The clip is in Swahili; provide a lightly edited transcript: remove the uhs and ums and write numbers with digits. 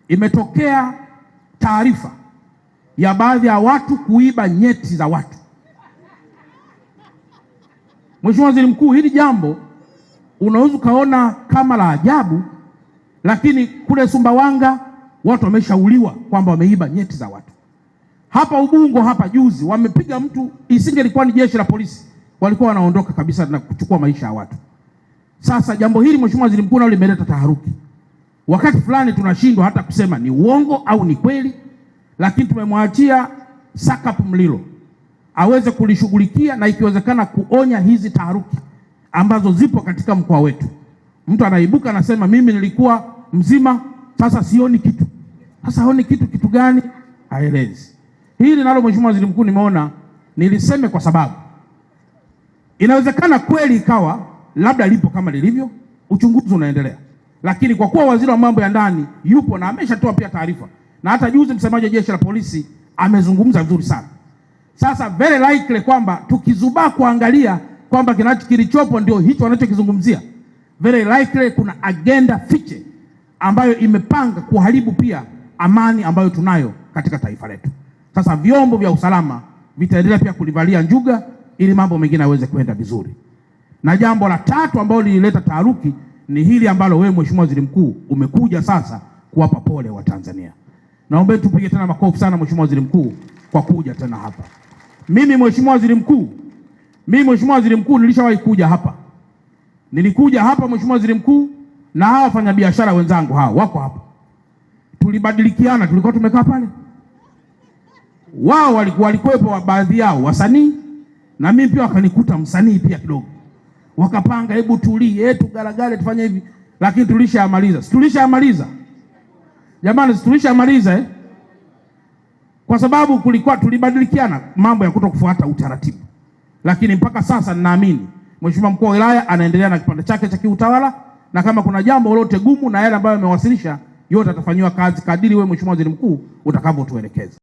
imetokea taarifa ya baadhi ya watu kuiba nyeti za watu. Mheshimiwa Waziri Mkuu, hili jambo unaweza ukaona kama la ajabu, lakini kule Sumbawanga watu wameshauliwa kwamba wameiba nyeti za watu. Hapa Ubungo hapa juzi wamepiga mtu, isingelikuwa ni jeshi la polisi walikuwa wanaondoka kabisa na kuchukua maisha ya watu. Sasa jambo hili Mheshimiwa Waziri Mkuu nalo limeleta taharuki. Wakati fulani tunashindwa hata kusema ni uongo au ni kweli, lakini tumemwachia Sakapu Mlilo aweze kulishughulikia na ikiwezekana kuonya hizi taharuki ambazo zipo katika mkoa wetu. Mtu anaibuka anasema mimi nilikuwa mzima, sasa sioni kitu. Sasa haoni kitu gani? Haelezi. Hili nalo Mheshimiwa Waziri Mkuu nimeona niliseme kwa sababu inawezekana kweli ikawa labda lipo kama lilivyo, uchunguzi unaendelea. Lakini kwa kuwa waziri wa mambo ya ndani yupo na ameshatoa pia taarifa, na hata juzi msemaji wa jeshi la polisi amezungumza vizuri sana. Sasa very likely kwamba tukizubaa kuangalia kwamba kilichopo ndio hicho wanachokizungumzia, very likely kuna agenda fiche ambayo imepanga kuharibu pia amani ambayo tunayo katika taifa letu. Sasa vyombo vya usalama vitaendelea pia kulivalia njuga ili mambo mengine yaweze kwenda vizuri. Na jambo la tatu ambalo lilileta taharuki ni hili ambalo wewe Mheshimiwa Waziri Mkuu umekuja sasa kuwapa pole wa Tanzania. Naomba tupige tena makofi sana Mheshimiwa Waziri Mkuu kwa kuja tena hapa. Mimi Mheshimiwa Waziri Mkuu nilishawahi kuja hapa. Nilikuja hapa Mheshimiwa Waziri Mkuu na hawa wafanyabiashara wenzangu hawa wako hapa. Tulibadilikiana, tulikuwa tumekaa pale. Wao walikuwepo baadhi yao wasanii na mimi pia wakanikuta msanii pia kidogo. Wakapanga hebu tulie, tugaragale tufanye hivi, lakini tulishamaliza. Jamani, tulishamaliza Kwa sababu tulibadilikiana mambo ya kutokufuata utaratibu. Lakini mpaka sasa ninaamini Mheshimiwa Mkuu wa Wilaya anaendelea na kipande chake cha kiutawala, na kama kuna jambo lolote gumu na yale ambayo amewasilisha yote atafanywa kazi kadiri wewe Mheshimiwa Waziri Mkuu utakavyotuelekeza.